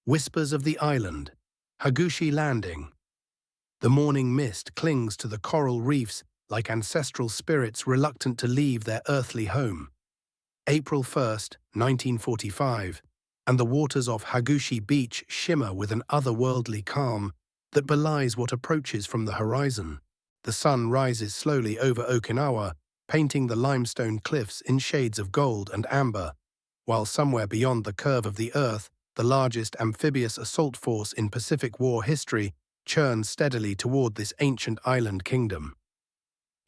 Whispers of the island. Hagushi landing. The morning mist clings to the coral reefs like ancestral spirits reluctant to leave their earthly home. April 1st, 1945, and the waters off Hagushi Beach shimmer with an otherworldly calm that belies what approaches from the horizon. The sun rises slowly over Okinawa, painting the limestone cliffs in shades of gold and amber, while somewhere beyond the curve of the earth, the largest amphibious assault force in Pacific War history churns steadily toward this ancient island kingdom.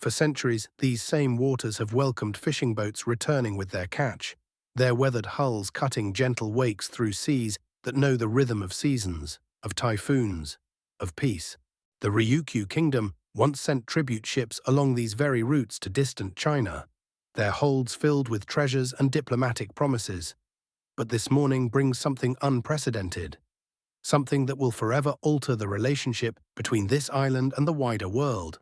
For centuries, these same waters have welcomed fishing boats returning with their catch, their weathered hulls cutting gentle wakes through seas that know the rhythm of seasons, of typhoons, of peace. The Ryukyu Kingdom once sent tribute ships along these very routes to distant China, their holds filled with treasures and diplomatic promises. But this morning brings something unprecedented, something that will forever alter the relationship between this island and the wider world.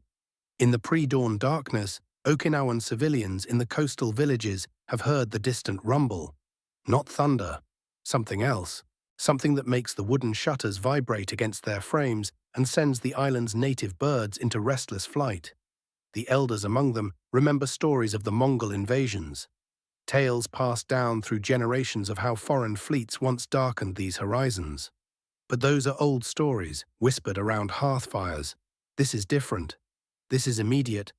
In the pre-dawn darkness, Okinawan civilians in the coastal villages have heard the distant rumble. Not thunder, something else, something that makes the wooden shutters vibrate against their frames and sends the island's native birds into restless flight. The elders among them remember stories of the Mongol invasions, tales passed down through generations of how foreign fleets once darkened these horizons. But those are old stories, whispered around hearth fires. This is different. This is immediate.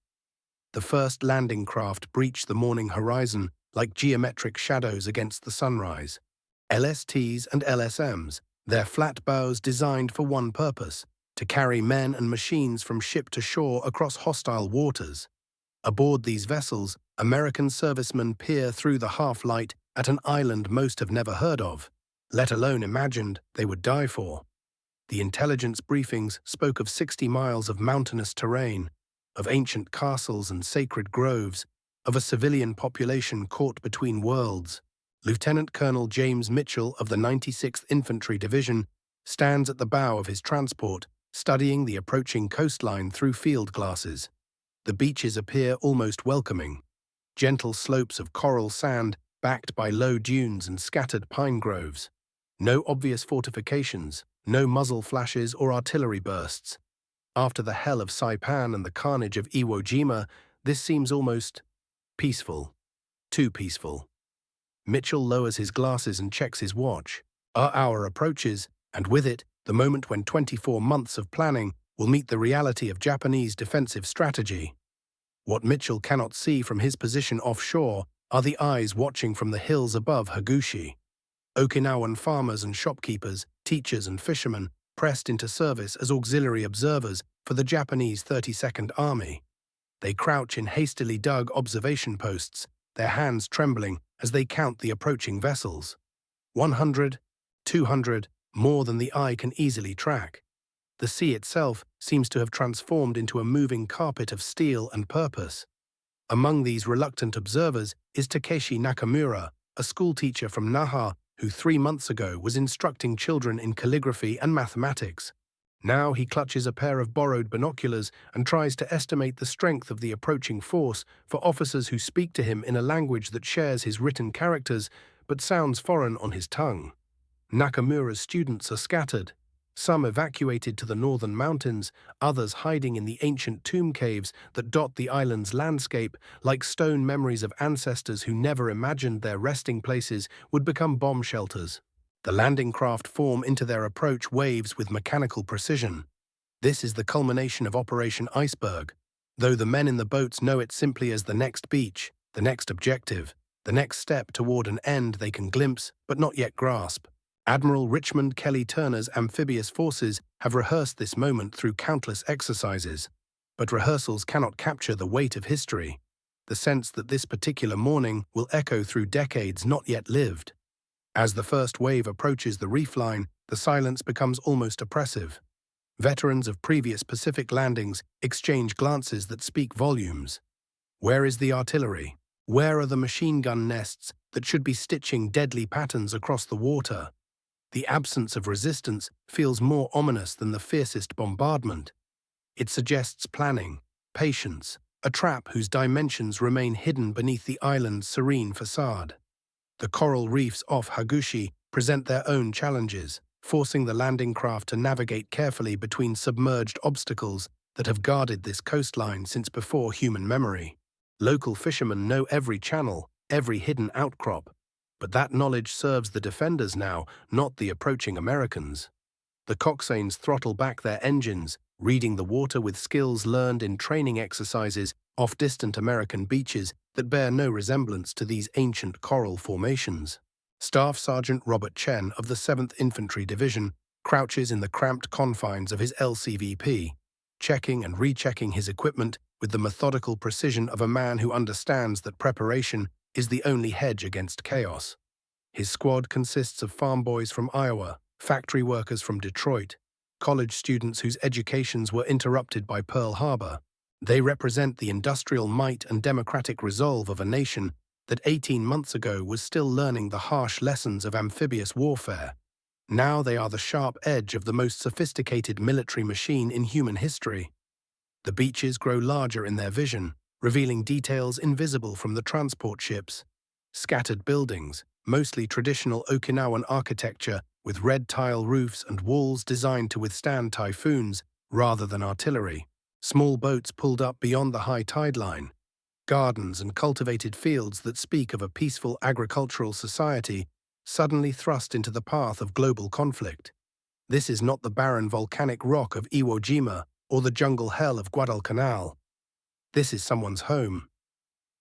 The first landing craft breached the morning horizon like geometric shadows against the sunrise. LSTs and LSMs, their flat bows designed for one purpose, to carry men and machines from ship to shore across hostile waters. Aboard these vessels, American servicemen peer through the half-light at an island most have never heard of, let alone imagined they would die for. The intelligence briefings spoke of 60 miles of mountainous terrain, of ancient castles and sacred groves, of a civilian population caught between worlds. Lieutenant Colonel James Mitchell of the 96th Infantry Division stands at the bow of his transport, studying the approaching coastline through field glasses. The beaches appear almost welcoming, gentle slopes of coral sand backed by low dunes and scattered pine groves. No obvious fortifications, no muzzle flashes or artillery bursts. After the hell of Saipan and the carnage of Iwo Jima, this seems almost peaceful. Too peaceful. Mitchell lowers his glasses and checks his watch. Our hour approaches, and with it, the moment when 24 months of planning will meet the reality of Japanese defensive strategy. What Mitchell cannot see from his position offshore are the eyes watching from the hills above Hagushi. Okinawan farmers and shopkeepers, teachers and fishermen pressed into service as auxiliary observers for the Japanese 32nd Army. They crouch in hastily dug observation posts, their hands trembling as they count the approaching vessels. 100, 200, more than the eye can easily track. The sea itself seems to have transformed into a moving carpet of steel and purpose. Among these reluctant observers is Takeshi Nakamura, a schoolteacher from Naha who 3 months ago was instructing children in calligraphy and mathematics. Now he clutches a pair of borrowed binoculars and tries to estimate the strength of the approaching force for officers who speak to him in a language that shares his written characters but sounds foreign on his tongue. Nakamura's students are scattered, some evacuated to the northern mountains, others hiding in the ancient tomb caves that dot the island's landscape like stone memories of ancestors who never imagined their resting places would become bomb shelters. The landing craft form into their approach waves with mechanical precision. This is the culmination of Operation Iceberg, though the men in the boats know it simply as the next beach, the next objective, the next step toward an end they can glimpse but not yet grasp. Admiral Richmond Kelly Turner's amphibious forces have rehearsed this moment through countless exercises, but rehearsals cannot capture the weight of history, the sense that this particular morning will echo through decades not yet lived. As the first wave approaches the reef line, the silence becomes almost oppressive. Veterans of previous Pacific landings exchange glances that speak volumes. Where is the artillery? Where are the machine gun nests that should be stitching deadly patterns across the water? The absence of resistance feels more ominous than the fiercest bombardment. It suggests planning, patience, a trap whose dimensions remain hidden beneath the island's serene facade. The coral reefs off Hagushi present their own challenges. forcing the landing craft to navigate carefully between submerged obstacles that have guarded this coastline since before human memory. Local fishermen know every channel, every hidden outcrop, but that knowledge serves the defenders now, not the approaching Americans. The coxswains throttle back their engines, reading the water with skills learned in training exercises off distant American beaches that bear no resemblance to these ancient coral formations. Staff Sergeant Robert Chen of the 7th Infantry Division crouches in the cramped confines of his LCVP, checking and rechecking his equipment with the methodical precision of a man who understands that preparation is the only hedge against chaos. His squad consists of farm boys from Iowa, factory workers from Detroit, college students whose educations were interrupted by Pearl Harbor. They represent the industrial might and democratic resolve of a nation that 18 months ago was still learning the harsh lessons of amphibious warfare. Now they are the sharp edge of the most sophisticated military machine in human history. The beaches grow larger in their vision, revealing details invisible from the transport ships. Scattered buildings, mostly traditional Okinawan architecture with red tile roofs and walls designed to withstand typhoons rather than artillery. Small boats pulled up beyond the high tide line. Gardens and cultivated fields that speak of a peaceful agricultural society suddenly thrust into the path of global conflict. This is not the barren volcanic rock of Iwo Jima or the jungle hell of Guadalcanal. This is someone's home.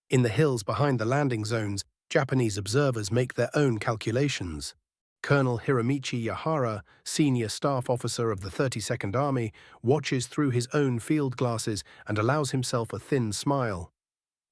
In the hills behind the landing zones, Japanese observers make their own calculations. Colonel Hiromichi Yahara, senior staff officer of the 32nd Army, watches through his own field glasses and allows himself a thin smile.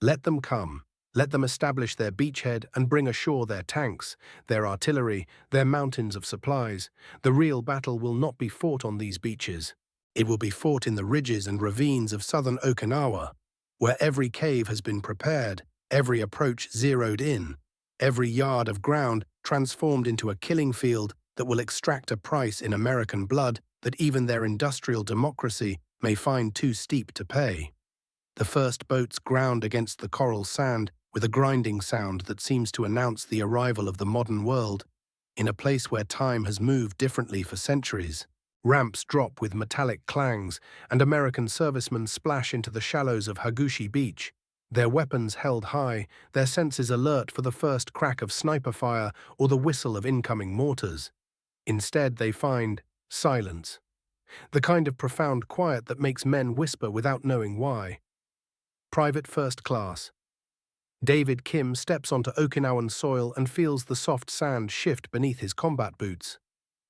Let them come. Let them establish their beachhead and bring ashore their tanks, their artillery, their mountains of supplies. The real battle will not be fought on these beaches. It will be fought in the ridges and ravines of southern Okinawa, where every cave has been prepared, every approach zeroed in, every yard of ground transformed into a killing field that will extract a price in American blood that even their industrial democracy may find too steep to pay. The first boats ground against the coral sand with a grinding sound that seems to announce the arrival of the modern world, in a place where time has moved differently for centuries. Ramps drop with metallic clangs, and American servicemen splash into the shallows of Hagushi Beach, their weapons held high, their senses alert for the first crack of sniper fire or the whistle of incoming mortars. Instead, they find silence, the kind of profound quiet that makes men whisper without knowing why. Private First Class. David Kim steps onto Okinawan soil and feels the soft sand shift beneath his combat boots.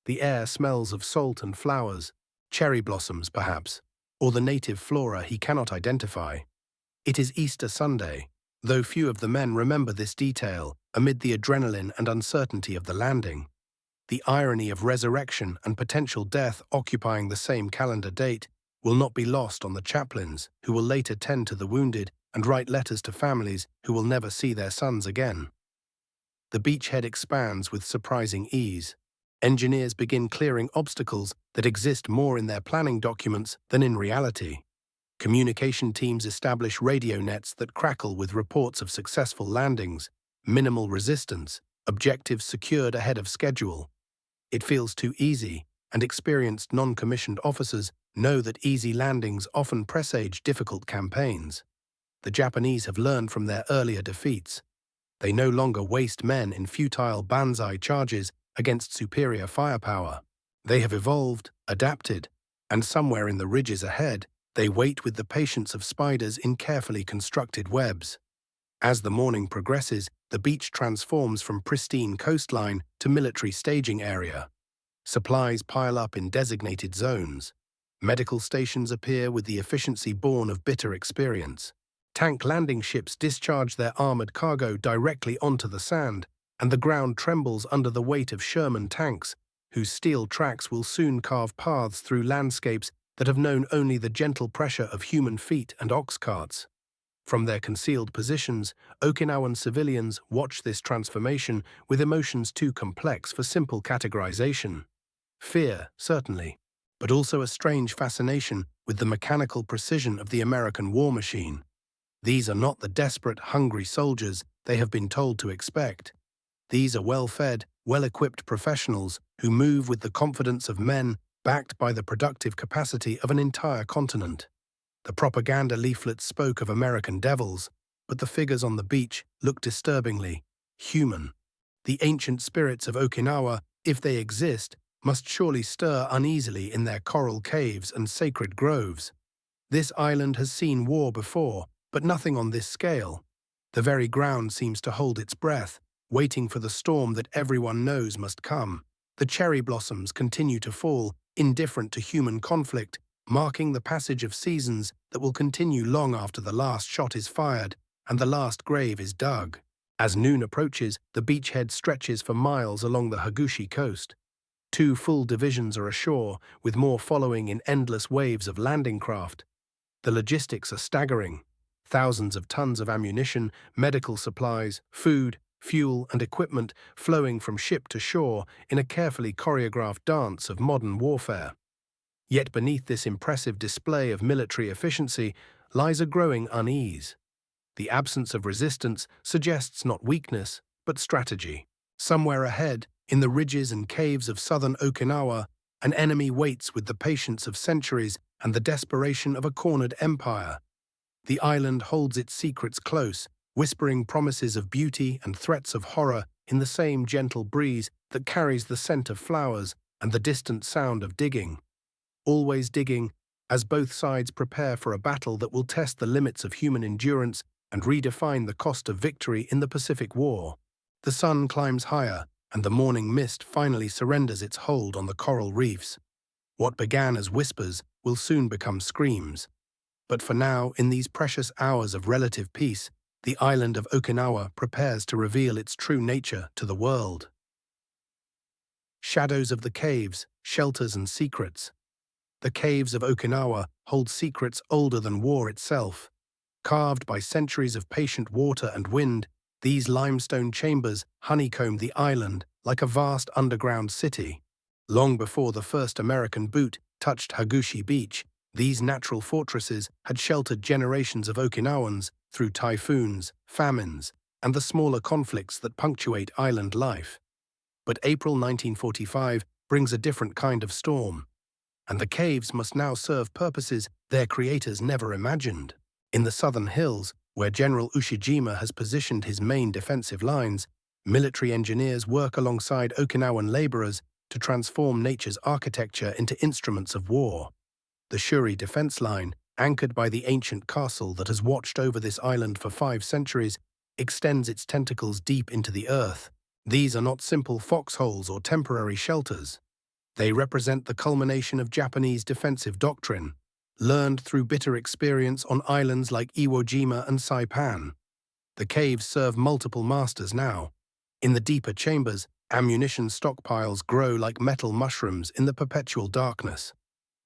The air smells of salt and flowers, cherry blossoms perhaps, or the native flora he cannot identify. It is Easter Sunday, though few of the men remember this detail amid the adrenaline and uncertainty of the landing. The irony of resurrection and potential death occupying the same calendar date will not be lost on the chaplains who will later tend to the wounded and write letters to families who will never see their sons again. The beachhead expands with surprising ease. Engineers begin clearing obstacles that exist more in their planning documents than in reality. Communication teams establish radio nets that crackle with reports of successful landings, minimal resistance, objectives secured ahead of schedule. It feels too easy, and experienced non-commissioned officers know that easy landings often presage difficult campaigns. The Japanese have learned from their earlier defeats. They no longer waste men in futile banzai charges against superior firepower. They have evolved, adapted, and somewhere in the ridges ahead, they wait with the patience of spiders in carefully constructed webs. As the morning progresses, the beach transforms from pristine coastline to military staging area. Supplies pile up in designated zones. Medical stations appear with the efficiency born of bitter experience. Tank landing ships discharge their armored cargo directly onto the sand, and the ground trembles under the weight of Sherman tanks, whose steel tracks will soon carve paths through landscapes that have known only the gentle pressure of human feet and ox carts. From their concealed positions, Okinawan civilians watch this transformation with emotions too complex for simple categorization. Fear, certainly, but also a strange fascination with the mechanical precision of the American war machine. These are not the desperate, hungry soldiers they have been told to expect. These are well-fed, well-equipped professionals who move with the confidence of men backed by the productive capacity of an entire continent. The propaganda leaflets spoke of American devils, but the figures on the beach looked disturbingly human. The ancient spirits of Okinawa, if they exist, must surely stir uneasily in their coral caves and sacred groves. This island has seen war before, but nothing on this scale. The very ground seems to hold its breath, waiting for the storm that everyone knows must come. The cherry blossoms continue to fall, indifferent to human conflict, marking the passage of seasons that will continue long after the last shot is fired and the last grave is dug. As noon approaches, the beachhead stretches for miles along the Hagushi coast. 2 full divisions are ashore, with more following in endless waves of landing craft. The logistics are staggering. Thousands of tons of ammunition, medical supplies, food, fuel, and equipment flowing from ship to shore in a carefully choreographed dance of modern warfare. Yet beneath this impressive display of military efficiency lies a growing unease. The absence of resistance suggests not weakness, but strategy. Somewhere ahead, in the ridges and caves of southern Okinawa, an enemy waits with the patience of centuries and the desperation of a cornered empire. The island holds its secrets close, whispering promises of beauty and threats of horror in the same gentle breeze that carries the scent of flowers and the distant sound of digging. Always digging, as both sides prepare for a battle that will test the limits of human endurance and redefine the cost of victory in the Pacific War. The sun climbs higher, and the morning mist finally surrenders its hold on the coral reefs. What began as whispers will soon become screams. But for now, in these precious hours of relative peace, the island of Okinawa prepares to reveal its true nature to the world. Shadows of the caves, shelters and secrets. The caves of Okinawa hold secrets older than war itself. Carved by centuries of patient water and wind, these limestone chambers honeycomb the island like a vast underground city. Long before the first American boot touched Hagushi Beach, these natural fortresses had sheltered generations of Okinawans through typhoons, famines, and the smaller conflicts that punctuate island life. But April 1945 brings a different kind of storm, and the caves must now serve purposes their creators never imagined. In the southern hills, where General Ushijima has positioned his main defensive lines, military engineers work alongside Okinawan laborers to transform nature's architecture into instruments of war. The Shuri defense line, anchored by the ancient castle that has watched over this island for 5 centuries, extends its tentacles deep into the earth. These are not simple foxholes or temporary shelters. They represent the culmination of Japanese defensive doctrine, learned through bitter experience on islands like Iwo Jima and Saipan. The caves serve multiple masters now. In the deeper chambers, ammunition stockpiles grow like metal mushrooms in the perpetual darkness.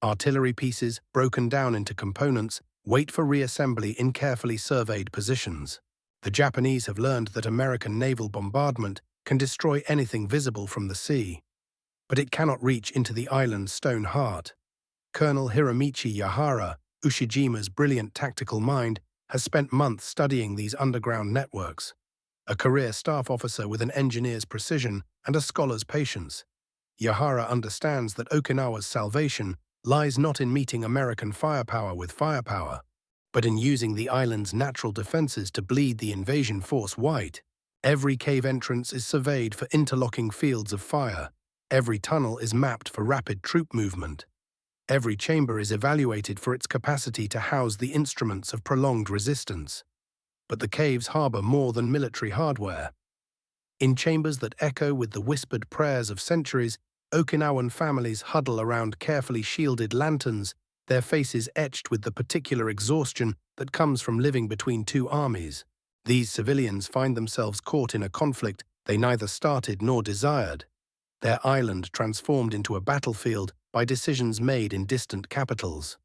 Artillery pieces, broken down into components, wait for reassembly in carefully surveyed positions. The Japanese have learned that American naval bombardment can destroy anything visible from the sea, but it cannot reach into the island's stone heart. Colonel Hiromichi Yahara, Ushijima's brilliant tactical mind, has spent months studying these underground networks. A career staff officer with an engineer's precision and a scholar's patience, Yahara understands that Okinawa's salvation lies not in meeting American firepower with firepower, but in using the island's natural defenses to bleed the invasion force white. Every cave entrance is surveyed for interlocking fields of fire. Every tunnel is mapped for rapid troop movement. Every chamber is evaluated for its capacity to house the instruments of prolonged resistance. But the caves harbor more than military hardware. In chambers that echo with the whispered prayers of centuries, Okinawan families huddle around carefully shielded lanterns, their faces etched with the particular exhaustion that comes from living between 2 armies. These civilians find themselves caught in a conflict they neither started nor desired. Their island transformed into a battlefield by decisions made in distant capitals.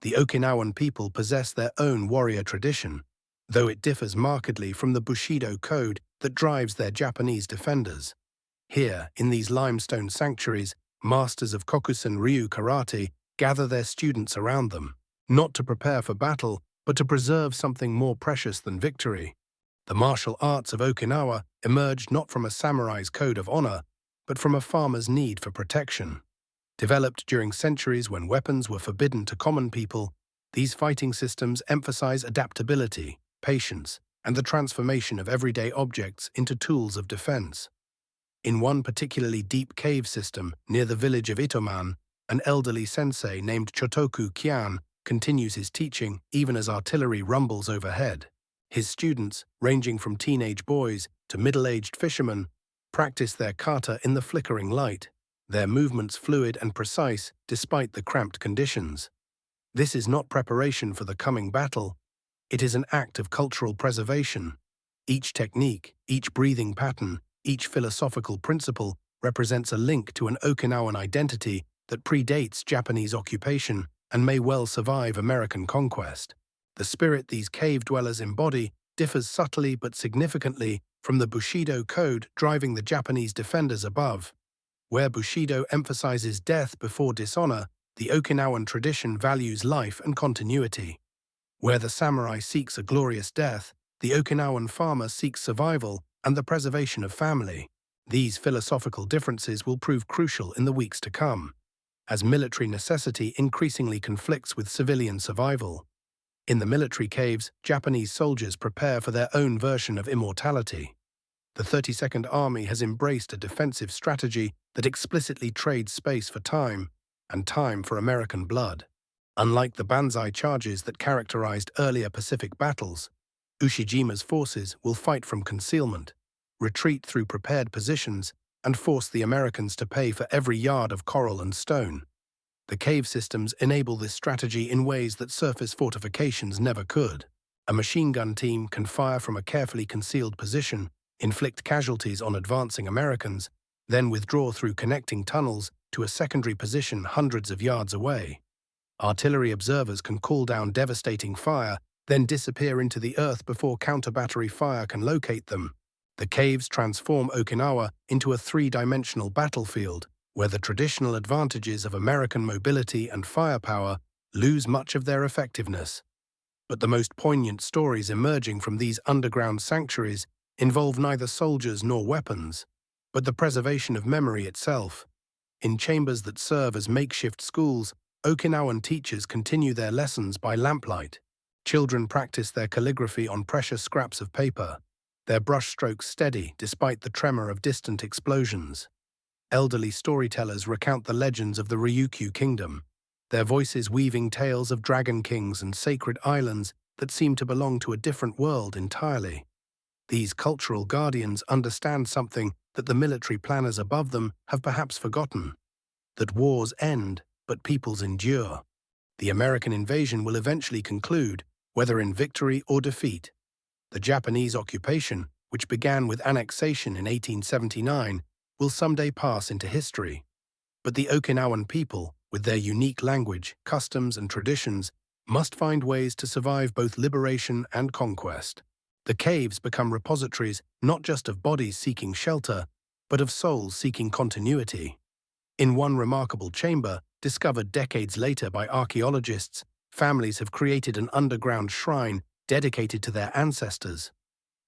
The Okinawan people possess their own warrior tradition, though it differs markedly from the Bushido code that drives their Japanese defenders. Here, in these limestone sanctuaries, masters of Kokusen Ryu karate gather their students around them, not to prepare for battle, but to preserve something more precious than victory. The martial arts of Okinawa emerged not from a samurai's code of honor, but from a farmer's need for protection. Developed during centuries when weapons were forbidden to common people, these fighting systems emphasize adaptability, patience, and the transformation of everyday objects into tools of defense. In one particularly deep cave system near the village of Itoman, an elderly sensei named Chotoku Kyan continues his teaching even as artillery rumbles overhead. His students, ranging from teenage boys to middle-aged fishermen, practice their kata in the flickering light, their movements fluid and precise despite the cramped conditions. This is not preparation for the coming battle. It is an act of cultural preservation. Each technique, each breathing pattern, each philosophical principle represents a link to an Okinawan identity that predates Japanese occupation and may well survive American conquest. The spirit these cave dwellers embody differs subtly but significantly from the Bushido code driving the Japanese defenders above. Where Bushido emphasizes death before dishonor, the Okinawan tradition values life and continuity. Where the samurai seeks a glorious death, the Okinawan farmer seeks survival and the preservation of family. These philosophical differences will prove crucial in the weeks to come, as military necessity increasingly conflicts with civilian survival. In the military caves, Japanese soldiers prepare for their own version of immortality. The 32nd Army has embraced a defensive strategy that explicitly trades space for time, and time for American blood. Unlike the banzai charges that characterized earlier Pacific battles, Ushijima's forces will fight from concealment, retreat through prepared positions, and force the Americans to pay for every yard of coral and stone. The cave systems enable this strategy in ways that surface fortifications never could. A machine gun team can fire from a carefully concealed position, inflict casualties on advancing Americans, then withdraw through connecting tunnels to a secondary position hundreds of yards away. Artillery observers can call down devastating fire, then disappear into the earth before counter-battery fire can locate them. The caves transform Okinawa into a three-dimensional battlefield, where the traditional advantages of American mobility and firepower lose much of their effectiveness. But the most poignant stories emerging from these underground sanctuaries involve neither soldiers nor weapons, but the preservation of memory itself. In chambers that serve as makeshift schools, Okinawan teachers continue their lessons by lamplight. Children practice their calligraphy on precious scraps of paper, their brushstrokes steady despite the tremor of distant explosions. Elderly storytellers recount the legends of the Ryukyu kingdom, their voices weaving tales of dragon kings and sacred islands that seem to belong to a different world entirely. These cultural guardians understand something that the military planners above them have perhaps forgotten: that wars end, but peoples endure. The American invasion will eventually conclude, whether in victory or defeat. The Japanese occupation, which began with annexation in 1879, will someday pass into history. But the Okinawan people, with their unique language, customs, and traditions, must find ways to survive both liberation and conquest. The caves become repositories not just of bodies seeking shelter, but of souls seeking continuity. In one remarkable chamber, discovered decades later by archaeologists, families have created an underground shrine dedicated to their ancestors.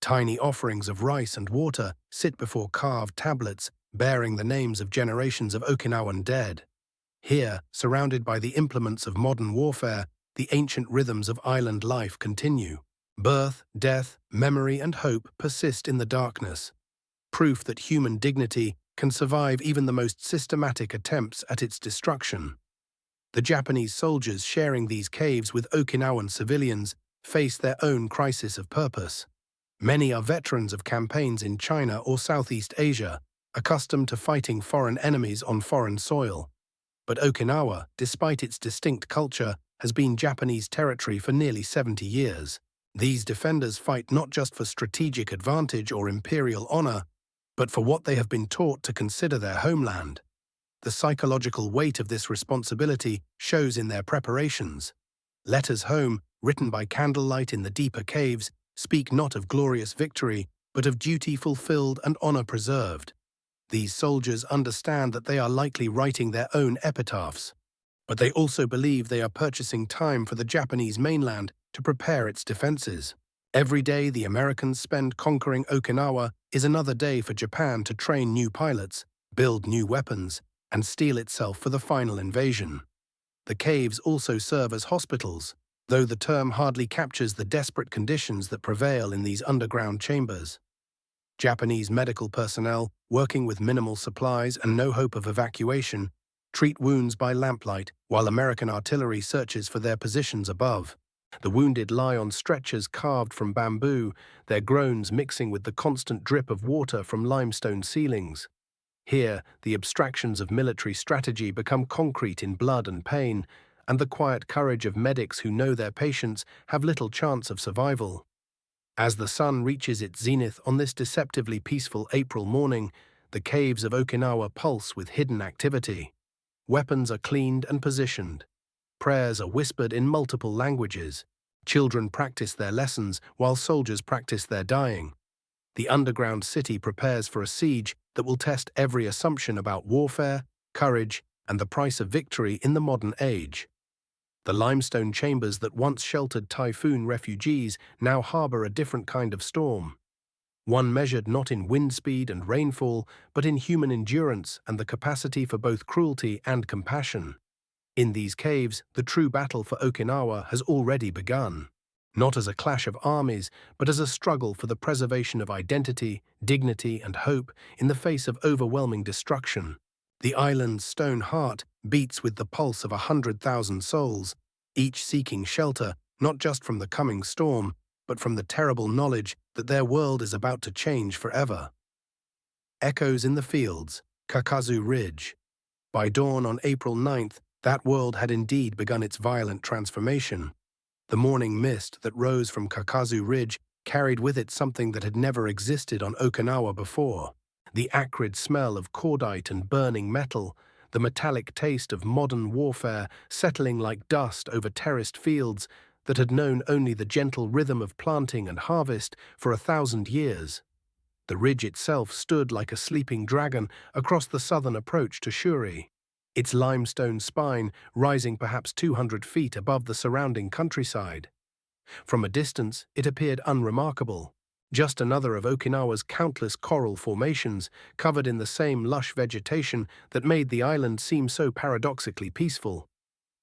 Tiny offerings of rice and water sit before carved tablets bearing the names of generations of Okinawan dead. Here, surrounded by the implements of modern warfare, the ancient rhythms of island life continue. Birth, death, memory, and hope persist in the darkness. Proof that human dignity can survive even the most systematic attempts at its destruction. The Japanese soldiers sharing these caves with Okinawan civilians face their own crisis of purpose. Many are veterans of campaigns in China or Southeast Asia, accustomed to fighting foreign enemies on foreign soil. But Okinawa, despite its distinct culture, has been Japanese territory for nearly 70 years. These defenders fight not just for strategic advantage or imperial honor, but for what they have been taught to consider their homeland. The psychological weight of this responsibility shows in their preparations. Letters home, written by candlelight in the deeper caves, speak not of glorious victory, but of duty fulfilled and honor preserved. These soldiers understand that they are likely writing their own epitaphs, but they also believe they are purchasing time for the Japanese mainland to prepare its defenses. Every day the Americans spend conquering Okinawa is another day for Japan to train new pilots, build new weapons, and steel itself for the final invasion. The caves also serve as hospitals, though the term hardly captures the desperate conditions that prevail in these underground chambers. Japanese medical personnel, working with minimal supplies and no hope of evacuation, treat wounds by lamplight while American artillery searches for their positions above. The wounded lie on stretchers carved from bamboo, their groans mixing with the constant drip of water from limestone ceilings. Here, the abstractions of military strategy become concrete in blood and pain, and the quiet courage of medics who know their patients have little chance of survival. As the sun reaches its zenith on this deceptively peaceful April morning, the caves of Okinawa pulse with hidden activity. Weapons are cleaned and positioned. Prayers are whispered in multiple languages. Children practice their lessons while soldiers practice their dying. The underground city prepares for a siege that will test every assumption about warfare, courage, and the price of victory in the modern age. The limestone chambers that once sheltered typhoon refugees now harbor a different kind of storm. One measured not in wind speed and rainfall, but in human endurance and the capacity for both cruelty and compassion. In these caves, the true battle for Okinawa has already begun. Not as a clash of armies, but as a struggle for the preservation of identity, dignity, and hope in the face of overwhelming destruction. The island's stone heart beats with the pulse of 100,000 souls, each seeking shelter not just from the coming storm, but from the terrible knowledge that their world is about to change forever. Echoes in the fields, Kakazu Ridge. By dawn on April 9th, that world had indeed begun its violent transformation. The morning mist that rose from Kakazu Ridge carried with it something that had never existed on Okinawa before. The acrid smell of cordite and burning metal, the metallic taste of modern warfare settling like dust over terraced fields that had known only the gentle rhythm of planting and harvest for 1,000 years. The ridge itself stood like a sleeping dragon across the southern approach to Shuri, its limestone spine rising perhaps 200 feet above the surrounding countryside. From a distance, it appeared unremarkable, just another of Okinawa's countless coral formations covered in the same lush vegetation that made the island seem so paradoxically peaceful.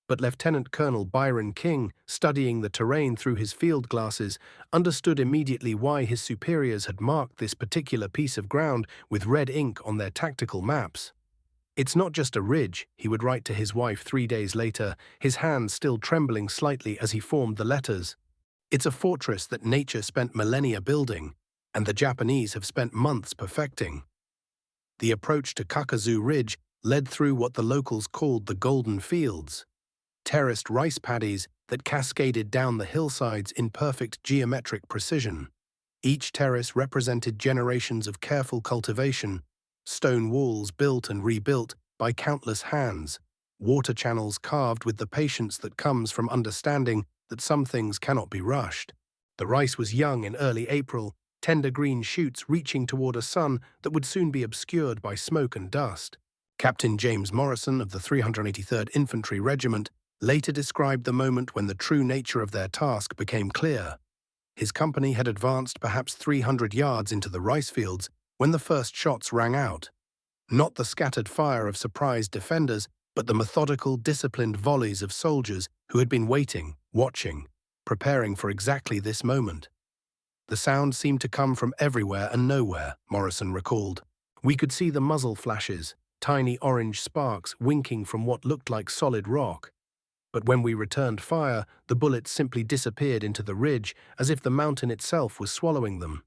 But Lieutenant Colonel Byron King, studying the terrain through his field glasses, understood immediately why his superiors had marked this particular piece of ground with red ink on their tactical maps. "It's not just a ridge," he would write to his wife 3 days later, his hands still trembling slightly as he formed the letters. "It's a fortress that nature spent millennia building, and the Japanese have spent months perfecting." The approach to Kakazu Ridge led through what the locals called the Golden Fields, terraced rice paddies that cascaded down the hillsides in perfect geometric precision. Each terrace represented generations of careful cultivation, stone walls built and rebuilt by countless hands, water channels carved with the patience that comes from understanding that some things cannot be rushed. The rice was young in early April, tender green shoots reaching toward a sun that would soon be obscured by smoke and dust. Captain James Morrison of the 383rd Infantry Regiment later described the moment when the true nature of their task became clear. His company had advanced perhaps 300 yards into the rice fields when the first shots rang out. Not the scattered fire of surprised defenders, but the methodical, disciplined volleys of soldiers who had been waiting, watching, preparing for exactly this moment. The sound seemed to come from everywhere and nowhere, Morrison recalled. We could see the muzzle flashes, tiny orange sparks winking from what looked like solid rock. But when we returned fire, the bullets simply disappeared into the ridge as if the mountain itself was swallowing them.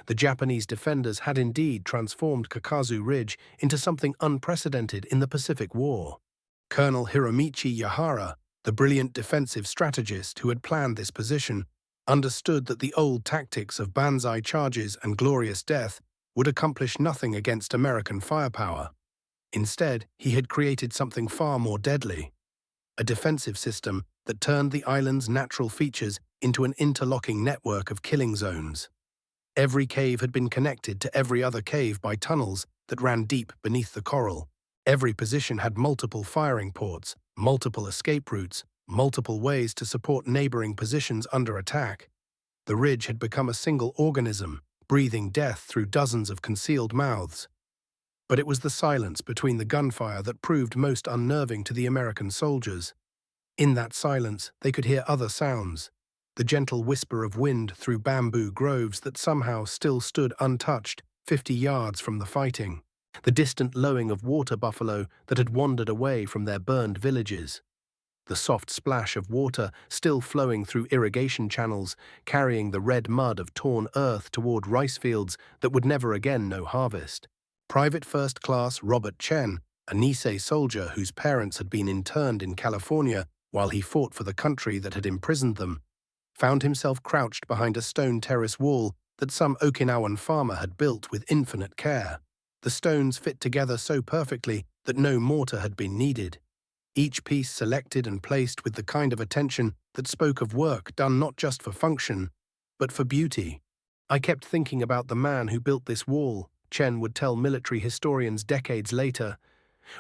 The Japanese defenders had indeed transformed Kakazu Ridge into something unprecedented in the Pacific War. Colonel Hiromichi Yahara, the brilliant defensive strategist who had planned this position, understood that the old tactics of banzai charges and glorious death would accomplish nothing against American firepower. Instead, he had created something far more deadly, a defensive system that turned the island's natural features into an interlocking network of killing zones. Every cave had been connected to every other cave by tunnels that ran deep beneath the coral. Every position had multiple firing ports, multiple escape routes, multiple ways to support neighboring positions under attack. The ridge had become a single organism, breathing death through dozens of concealed mouths. But it was the silence between the gunfire that proved most unnerving to the American soldiers. In that silence, they could hear other sounds, the gentle whisper of wind through bamboo groves that somehow still stood untouched 50 yards from the fighting, the distant lowing of water buffalo that had wandered away from their burned villages, the soft splash of water still flowing through irrigation channels, carrying the red mud of torn earth toward rice fields that would never again know harvest. Private First Class Robert Chen, a Nisei soldier whose parents had been interned in California while he fought for the country that had imprisoned them, found himself crouched behind a stone terrace wall that some Okinawan farmer had built with infinite care. The stones fit together so perfectly that no mortar had been needed, each piece selected and placed with the kind of attention that spoke of work done not just for function, but for beauty. I kept thinking about the man who built this wall, Chen would tell military historians decades later,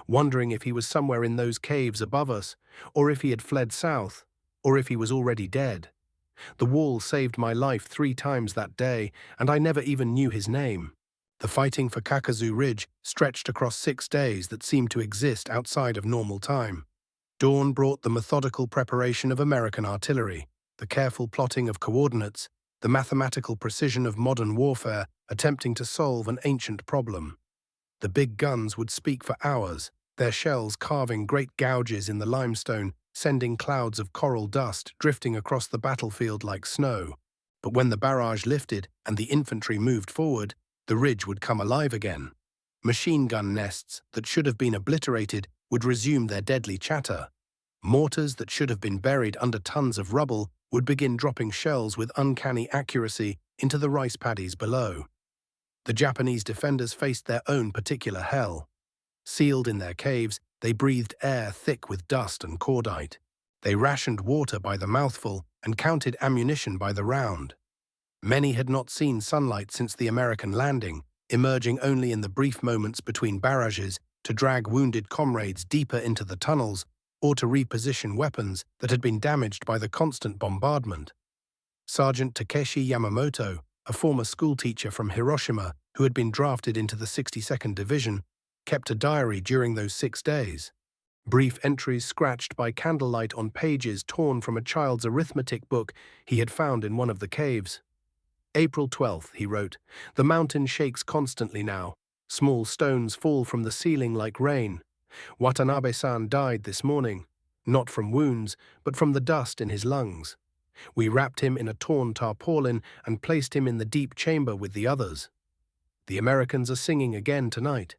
wondering if he was somewhere in those caves above us, or if he had fled south, or if he was already dead. The wall saved my life 3 times that day, and I never even knew his name. The fighting for Kakazu Ridge stretched across 6 days that seemed to exist outside of normal time. Dawn brought the methodical preparation of American artillery, the careful plotting of coordinates, the mathematical precision of modern warfare attempting to solve an ancient problem. The big guns would speak for hours, their shells carving great gouges in the limestone, sending clouds of coral dust drifting across the battlefield like snow. But when the barrage lifted and the infantry moved forward, the ridge would come alive again. Machine gun nests that should have been obliterated would resume their deadly chatter. Mortars that should have been buried under tons of rubble would begin dropping shells with uncanny accuracy into the rice paddies below. The Japanese defenders faced their own particular hell. Sealed in their caves, they breathed air thick with dust and cordite. They rationed water by the mouthful and counted ammunition by the round. Many had not seen sunlight since the American landing, emerging only in the brief moments between barrages to drag wounded comrades deeper into the tunnels or to reposition weapons that had been damaged by the constant bombardment. Sergeant Takeshi Yamamoto, a former schoolteacher from Hiroshima who had been drafted into the 62nd Division, kept a diary during those 6 days. Brief entries scratched by candlelight on pages torn from a child's arithmetic book he had found in one of the caves. April 12th, he wrote, "The mountain shakes constantly now. Small stones fall from the ceiling like rain. Watanabe-san died this morning, not from wounds, but from the dust in his lungs. We wrapped him in a torn tarpaulin and placed him in the deep chamber with the others. The Americans are singing again tonight.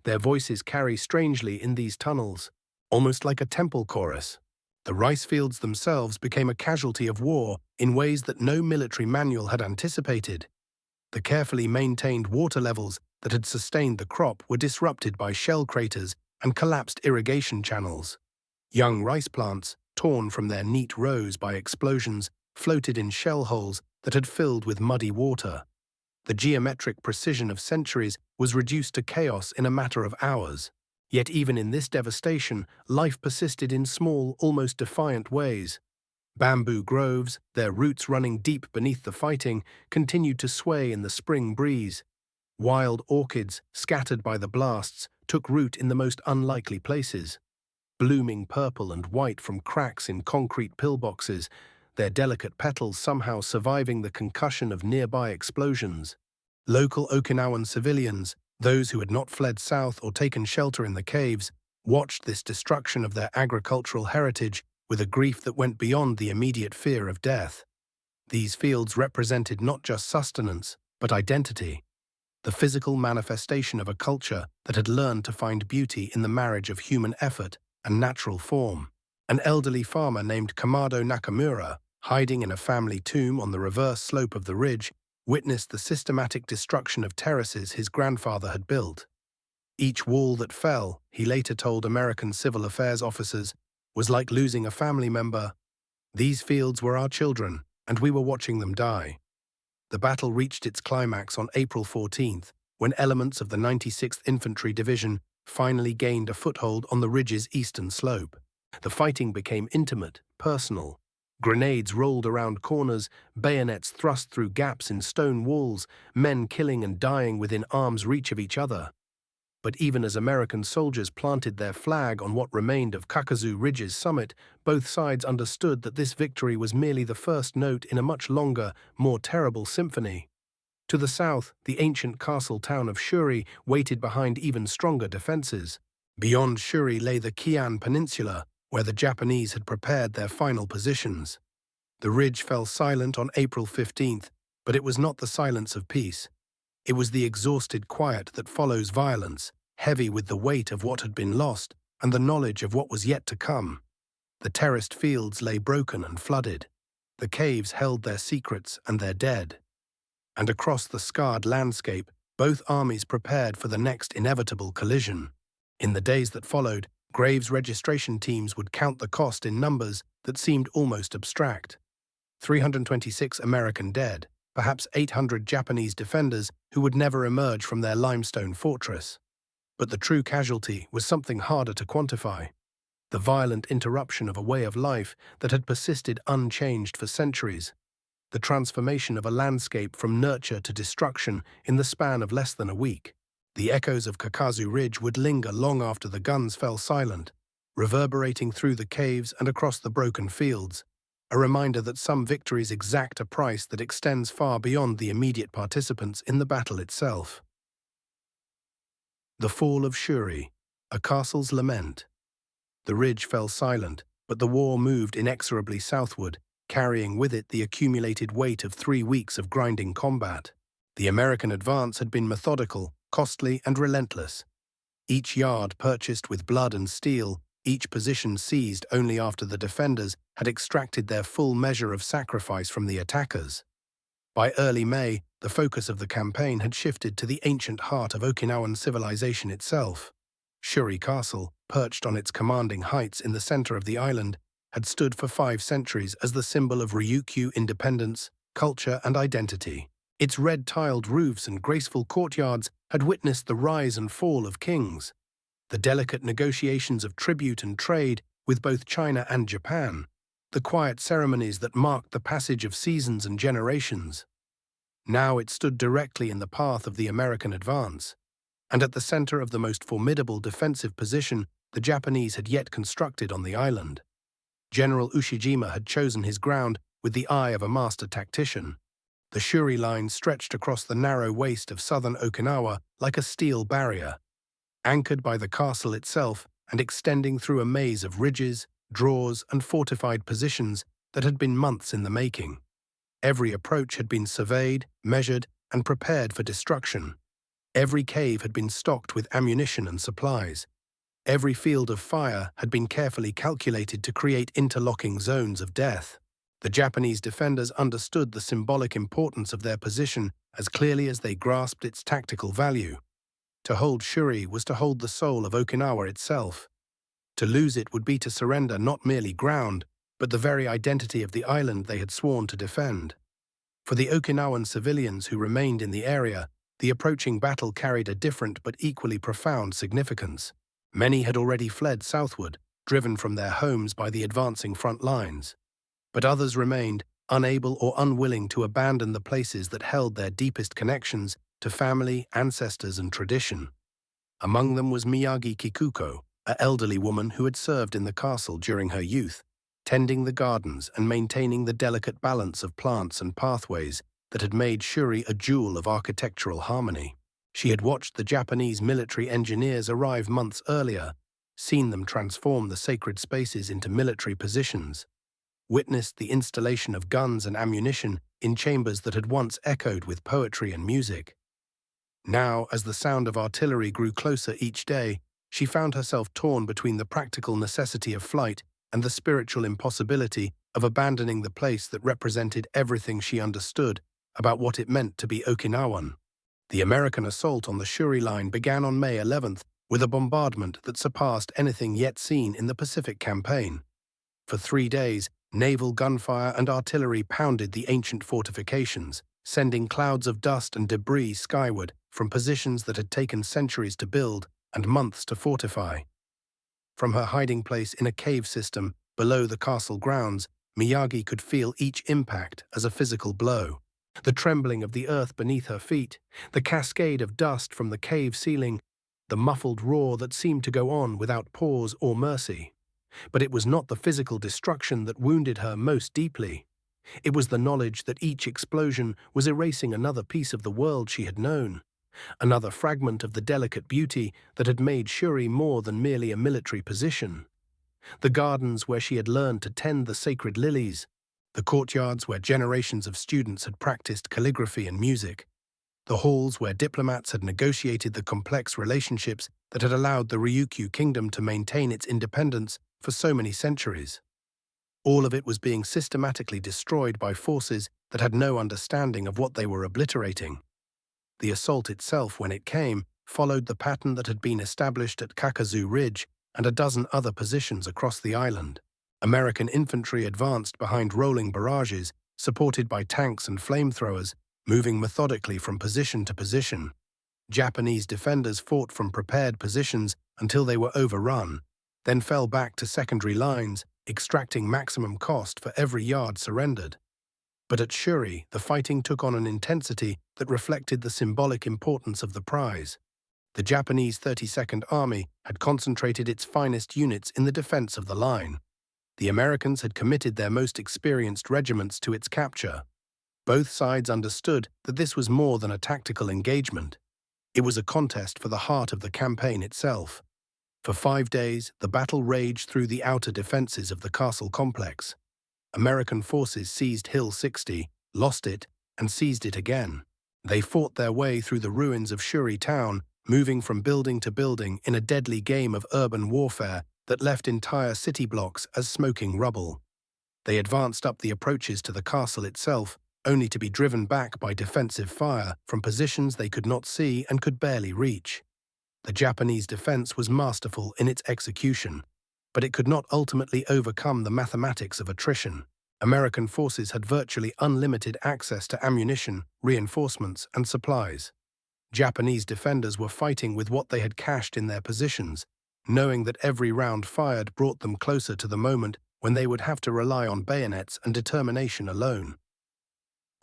Their voices carry strangely in these tunnels, almost like a temple chorus. The rice fields themselves became a casualty of war in ways that no military manual had anticipated. The carefully maintained water levels that had sustained the crop were disrupted by shell craters and collapsed irrigation channels. Young rice plants, torn from their neat rows by explosions, floated in shell holes that had filled with muddy water. The geometric precision of centuries was reduced to chaos in a matter of hours. Yet even in this devastation, life persisted in small, almost defiant ways. Bamboo groves, their roots running deep beneath the fighting, continued to sway in the spring breeze. Wild orchids, scattered by the blasts, took root in the most unlikely places. Blooming purple and white from cracks in concrete pillboxes, their delicate petals somehow surviving the concussion of nearby explosions. Local Okinawan civilians, those who had not fled south or taken shelter in the caves, watched this destruction of their agricultural heritage with a grief that went beyond the immediate fear of death. These fields represented not just sustenance, but identity, the physical manifestation of a culture that had learned to find beauty in the marriage of human effort and natural form. An elderly farmer named Kamado Nakamura, hiding in a family tomb on the reverse slope of the ridge, witnessed the systematic destruction of terraces his grandfather had built. Each wall that fell, he later told American civil affairs officers, was like losing a family member. These fields were our children, and we were watching them die. The battle reached its climax on April 14th, when elements of the 96th Infantry Division finally gained a foothold on the ridge's eastern slope. The fighting became intimate, personal. Grenades rolled around corners, bayonets thrust through gaps in stone walls, men killing and dying within arm's reach of each other. But even as American soldiers planted their flag on what remained of Kakazu Ridge's summit, both sides understood that this victory was merely the first note in a much longer, more terrible symphony. To the south, the ancient castle town of Shuri waited behind even stronger defenses. Beyond Shuri lay the Kian Peninsula, where the Japanese had prepared their final positions. The ridge fell silent on April 15th, but it was not the silence of peace. It was the exhausted quiet that follows violence, heavy with the weight of what had been lost and the knowledge of what was yet to come. The terraced fields lay broken and flooded. The caves held their secrets and their dead. And across the scarred landscape, both armies prepared for the next inevitable collision. In the days that followed, graves registration teams would count the cost in numbers that seemed almost abstract. 326 American dead, perhaps 800 Japanese defenders who would never emerge from their limestone fortress. But the true casualty was something harder to quantify. The violent interruption of a way of life that had persisted unchanged for centuries. The transformation of a landscape from nurture to destruction in the span of less than a week. The echoes of Kakazu Ridge would linger long after the guns fell silent, reverberating through the caves and across the broken fields, a reminder that some victories exact a price that extends far beyond the immediate participants in the battle itself. The fall of Shuri, a castle's lament. The ridge fell silent, but the war moved inexorably southward, carrying with it the accumulated weight of 3 weeks of grinding combat. The American advance had been methodical, costly, and relentless. Each yard purchased with blood and steel, each position seized only after the defenders had extracted their full measure of sacrifice from the attackers. By early May, the focus of the campaign had shifted to the ancient heart of Okinawan civilization itself. Shuri Castle, perched on its commanding heights in the center of the island, had stood for 5 centuries as the symbol of Ryukyu independence, culture, and identity. Its red-tiled roofs and graceful courtyards had witnessed the rise and fall of kings, the delicate negotiations of tribute and trade with both China and Japan, the quiet ceremonies that marked the passage of seasons and generations. Now it stood directly in the path of the American advance, and at the center of the most formidable defensive position the Japanese had yet constructed on the island. General Ushijima had chosen his ground with the eye of a master tactician. The Shuri line stretched across the narrow waste of southern Okinawa like a steel barrier, anchored by the castle itself and extending through a maze of ridges, draws, and fortified positions that had been months in the making. Every approach had been surveyed, measured, and prepared for destruction. Every cave had been stocked with ammunition and supplies. Every field of fire had been carefully calculated to create interlocking zones of death. The Japanese defenders understood the symbolic importance of their position as clearly as they grasped its tactical value. To hold Shuri was to hold the soul of Okinawa itself. To lose it would be to surrender not merely ground, but the very identity of the island they had sworn to defend. For the Okinawan civilians who remained in the area, the approaching battle carried a different but equally profound significance. Many had already fled southward, driven from their homes by the advancing front lines. But others remained, unable or unwilling to abandon the places that held their deepest connections to family, ancestors, and tradition. Among them was Miyagi Kikuko, an elderly woman who had served in the castle during her youth, tending the gardens and maintaining the delicate balance of plants and pathways that had made Shuri a jewel of architectural harmony. She had watched the Japanese military engineers arrive months earlier, seen them transform the sacred spaces into military positions, witnessed the installation of guns and ammunition in chambers that had once echoed with poetry and music. Now, as the sound of artillery grew closer each day, she found herself torn between the practical necessity of flight and the spiritual impossibility of abandoning the place that represented everything she understood about what it meant to be Okinawan. The American assault on the Shuri line began on May 11th with a bombardment that surpassed anything yet seen in the Pacific campaign. For 3 days, naval gunfire and artillery pounded the ancient fortifications, sending clouds of dust and debris skyward from positions that had taken centuries to build and months to fortify. From her hiding place in a cave system below the castle grounds, Miyagi could feel each impact as a physical blow. The trembling of the earth beneath her feet, the cascade of dust from the cave ceiling, the muffled roar that seemed to go on without pause or mercy. But it was not the physical destruction that wounded her most deeply. It was the knowledge that each explosion was erasing another piece of the world she had known, another fragment of the delicate beauty that had made Shuri more than merely a military position. The gardens where she had learned to tend the sacred lilies, the courtyards where generations of students had practiced calligraphy and music, the halls where diplomats had negotiated the complex relationships that had allowed the Ryukyu kingdom to maintain its independence for so many centuries. All of it was being systematically destroyed by forces that had no understanding of what they were obliterating. The assault itself, when it came, followed the pattern that had been established at Kakazu Ridge and a dozen other positions across the island. American infantry advanced behind rolling barrages, supported by tanks and flamethrowers, moving methodically from position to position. Japanese defenders fought from prepared positions until they were overrun, then fell back to secondary lines, extracting maximum cost for every yard surrendered. But at Shuri, the fighting took on an intensity that reflected the symbolic importance of the prize. The Japanese 32nd Army had concentrated its finest units in the defense of the line. The Americans had committed their most experienced regiments to its capture. Both sides understood that this was more than a tactical engagement. It was a contest for the heart of the campaign itself. For 5 days, the battle raged through the outer defenses of the castle complex. American forces seized Hill 60, lost it, and seized it again. They fought their way through the ruins of Shuri town, moving from building to building in a deadly game of urban warfare that left entire city blocks as smoking rubble. They advanced up the approaches to the castle itself, only to be driven back by defensive fire from positions they could not see and could barely reach. The Japanese defense was masterful in its execution, but it could not ultimately overcome the mathematics of attrition. American forces had virtually unlimited access to ammunition, reinforcements, and supplies. Japanese defenders were fighting with what they had cached in their positions, knowing that every round fired brought them closer to the moment when they would have to rely on bayonets and determination alone.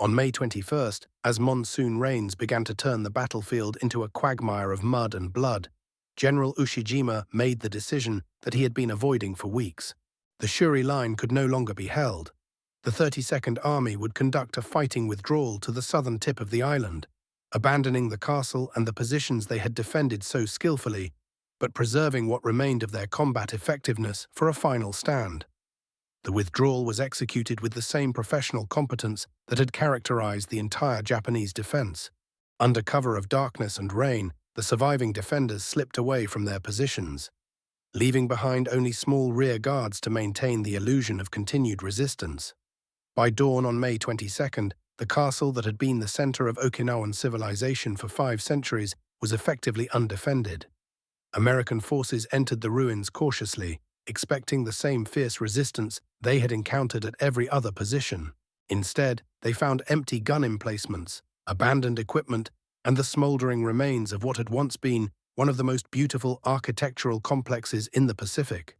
On May 21st, as monsoon rains began to turn the battlefield into a quagmire of mud and blood, General Ushijima made the decision that he had been avoiding for weeks. The Shuri line could no longer be held. The 32nd Army would conduct a fighting withdrawal to the southern tip of the island, abandoning the castle and the positions they had defended so skillfully, but preserving what remained of their combat effectiveness for a final stand. The withdrawal was executed with the same professional competence that had characterized the entire Japanese defense. Under cover of darkness and rain, the surviving defenders slipped away from their positions, leaving behind only small rear guards to maintain the illusion of continued resistance. By dawn on May 22nd, the castle that had been the center of Okinawan civilization for 5 centuries was effectively undefended. American forces entered the ruins cautiously, expecting the same fierce resistance they had encountered at every other position. Instead, they found empty gun emplacements, abandoned equipment, and the smoldering remains of what had once been one of the most beautiful architectural complexes in the Pacific.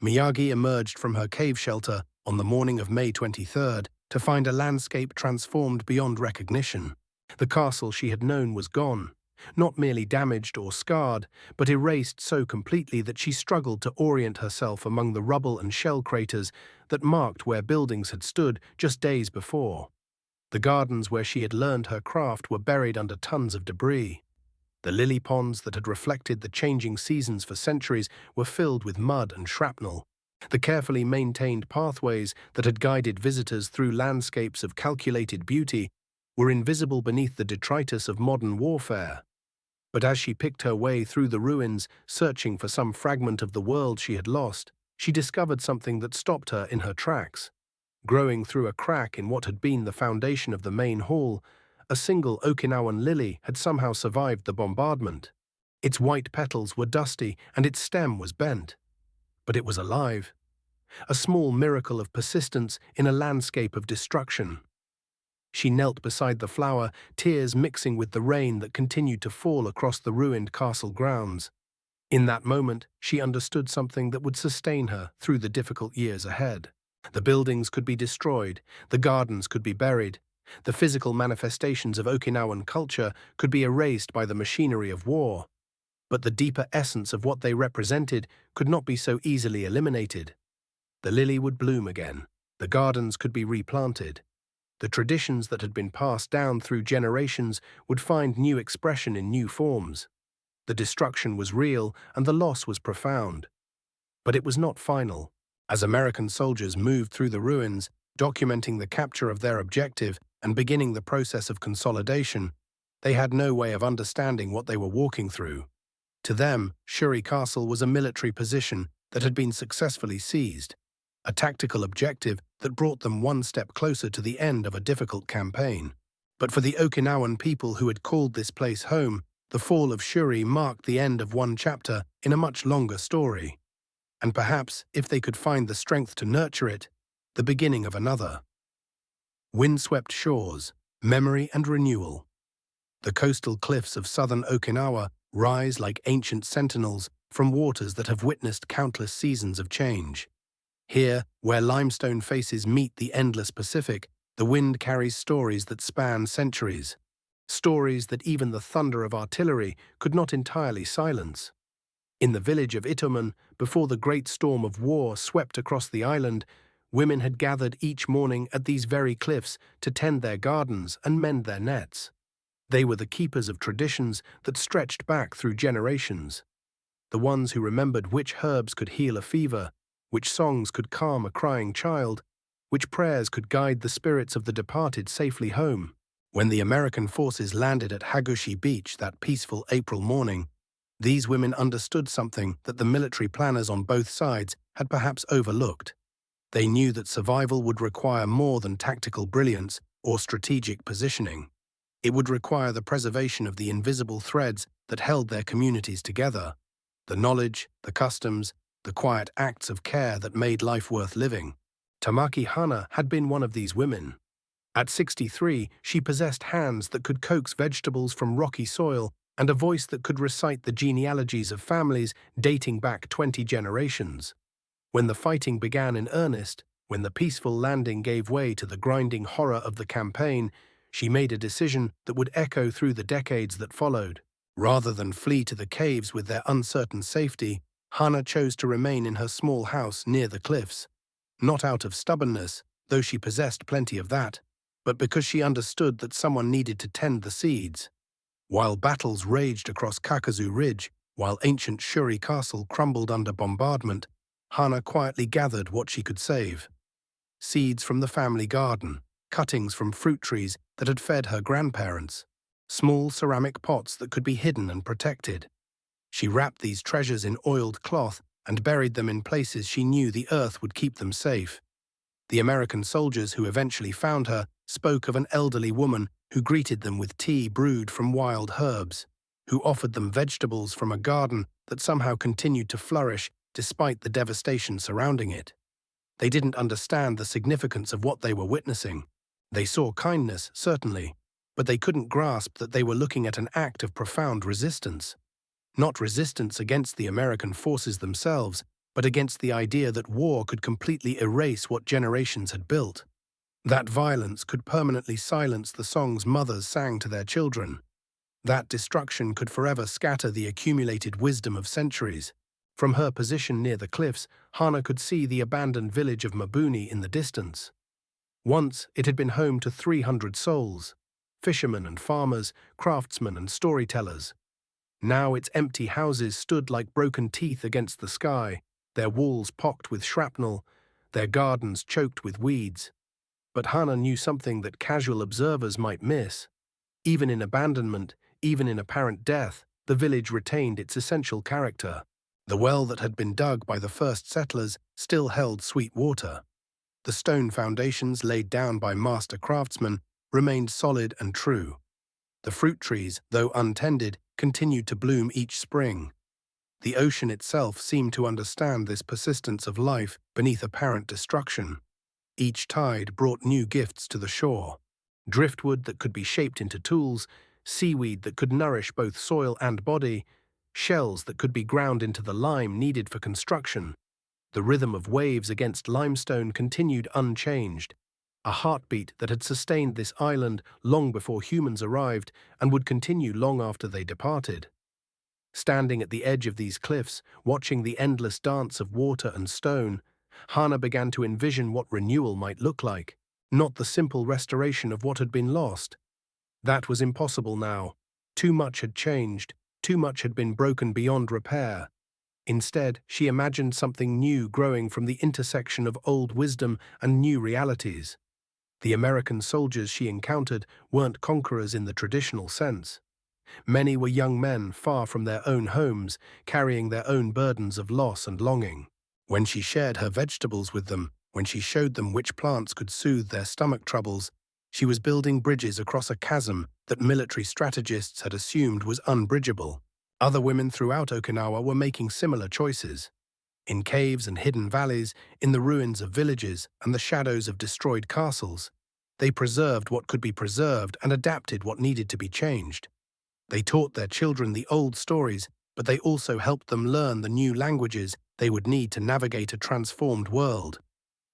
Miyagi emerged from her cave shelter on the morning of May 23rd to find a landscape transformed beyond recognition. The castle she had known was gone, not merely damaged or scarred, but erased so completely that she struggled to orient herself among the rubble and shell craters that marked where buildings had stood just days before. The gardens where she had learned her craft were buried under tons of debris. The lily ponds that had reflected the changing seasons for centuries were filled with mud and shrapnel. The carefully maintained pathways that had guided visitors through landscapes of calculated beauty were invisible beneath the detritus of modern warfare. But as she picked her way through the ruins, searching for some fragment of the world she had lost, she discovered something that stopped her in her tracks. Growing through a crack in what had been the foundation of the main hall, a single Okinawan lily had somehow survived the bombardment. Its white petals were dusty and its stem was bent. But it was alive, a small miracle of persistence in a landscape of destruction. She knelt beside the flower, tears mixing with the rain that continued to fall across the ruined castle grounds. In that moment, she understood something that would sustain her through the difficult years ahead. The buildings could be destroyed, the gardens could be buried, the physical manifestations of Okinawan culture could be erased by the machinery of war. but the deeper essence of what they represented could not be so easily eliminated. The lily would bloom again, the gardens could be replanted, the traditions that had been passed down through generations would find new expression in new forms. The destruction was real and the loss was profound. But it was not final. As American soldiers moved through the ruins, documenting the capture of their objective and beginning the process of consolidation, they had no way of understanding what they were walking through. To them, Shuri Castle was a military position that had been successfully seized, a tactical objective that brought them one step closer to the end of a difficult campaign. But for the Okinawan people who had called this place home, the fall of Shuri marked the end of one chapter in a much longer story. And perhaps, if they could find the strength to nurture it, the beginning of another. Windswept shores, memory and renewal. The coastal cliffs of southern Okinawa rise like ancient sentinels from waters that have witnessed countless seasons of change. Here, where limestone faces meet the endless Pacific, the wind carries stories that span centuries. Stories that even the thunder of artillery could not entirely silence. In the village of Itomen, before the great storm of war swept across the island, women had gathered each morning at these very cliffs to tend their gardens and mend their nets. They were the keepers of traditions that stretched back through generations. The ones who remembered which herbs could heal a fever, which songs could calm a crying child, which prayers could guide the spirits of the departed safely home. When the American forces landed at Hagushi Beach that peaceful April morning, these women understood something that the military planners on both sides had perhaps overlooked. They knew that survival would require more than tactical brilliance or strategic positioning. It would require the preservation of the invisible threads that held their communities together, the knowledge, the customs, the quiet acts of care that made life worth living. Tamaki Hana had been one of these women. At 63, she possessed hands that could coax vegetables from rocky soil and a voice that could recite the genealogies of families dating back 20 generations. When the fighting began in earnest, when the peaceful landing gave way to the grinding horror of the campaign, she made a decision that would echo through the decades that followed. Rather than flee to the caves with their uncertain safety, Hana chose to remain in her small house near the cliffs. Not out of stubbornness, though she possessed plenty of that, but because she understood that someone needed to tend the seeds. While battles raged across Kakazu Ridge, while ancient Shuri Castle crumbled under bombardment, Hana quietly gathered what she could save. Seeds from the family garden, cuttings from fruit trees that had fed her grandparents, small ceramic pots that could be hidden and protected. She wrapped these treasures in oiled cloth and buried them in places she knew the earth would keep them safe. The American soldiers who eventually found her spoke of an elderly woman who greeted them with tea brewed from wild herbs, who offered them vegetables from a garden that somehow continued to flourish despite the devastation surrounding it. They didn't understand the significance of what they were witnessing. They saw kindness, certainly, but they couldn't grasp that they were looking at an act of profound resistance. Not resistance against the American forces themselves, but against the idea that war could completely erase what generations had built. That violence could permanently silence the songs mothers sang to their children. That destruction could forever scatter the accumulated wisdom of centuries. From her position near the cliffs, Hana could see the abandoned village of Mabuni in the distance. Once it had been home to 300 souls, fishermen and farmers, craftsmen and storytellers. Now its empty houses stood like broken teeth against the sky, their walls pocked with shrapnel, their gardens choked with weeds. But Hana knew something that casual observers might miss. Even in abandonment, even in apparent death, the village retained its essential character. The well that had been dug by the first settlers still held sweet water. The stone foundations laid down by master craftsmen remained solid and true. The fruit trees, though untended, continued to bloom each spring. The ocean itself seemed to understand this persistence of life beneath apparent destruction. Each tide brought new gifts to the shore. Driftwood that could be shaped into tools, seaweed that could nourish both soil and body, shells that could be ground into the lime needed for construction. The rhythm of waves against limestone continued unchanged, a heartbeat that had sustained this island long before humans arrived and would continue long after they departed. Standing at the edge of these cliffs, watching the endless dance of water and stone, Hana began to envision what renewal might look like, not the simple restoration of what had been lost. That was impossible now. Too much had changed, too much had been broken beyond repair. Instead, she imagined something new growing from the intersection of old wisdom and new realities. The American soldiers she encountered weren't conquerors in the traditional sense. Many were young men far from their own homes, carrying their own burdens of loss and longing. When she shared her vegetables with them, when she showed them which plants could soothe their stomach troubles, she was building bridges across a chasm that military strategists had assumed was unbridgeable. Other women throughout Okinawa were making similar choices. In caves and hidden valleys, in the ruins of villages and the shadows of destroyed castles, they preserved what could be preserved and adapted what needed to be changed. They taught their children the old stories, but they also helped them learn the new languages they would need to navigate a transformed world.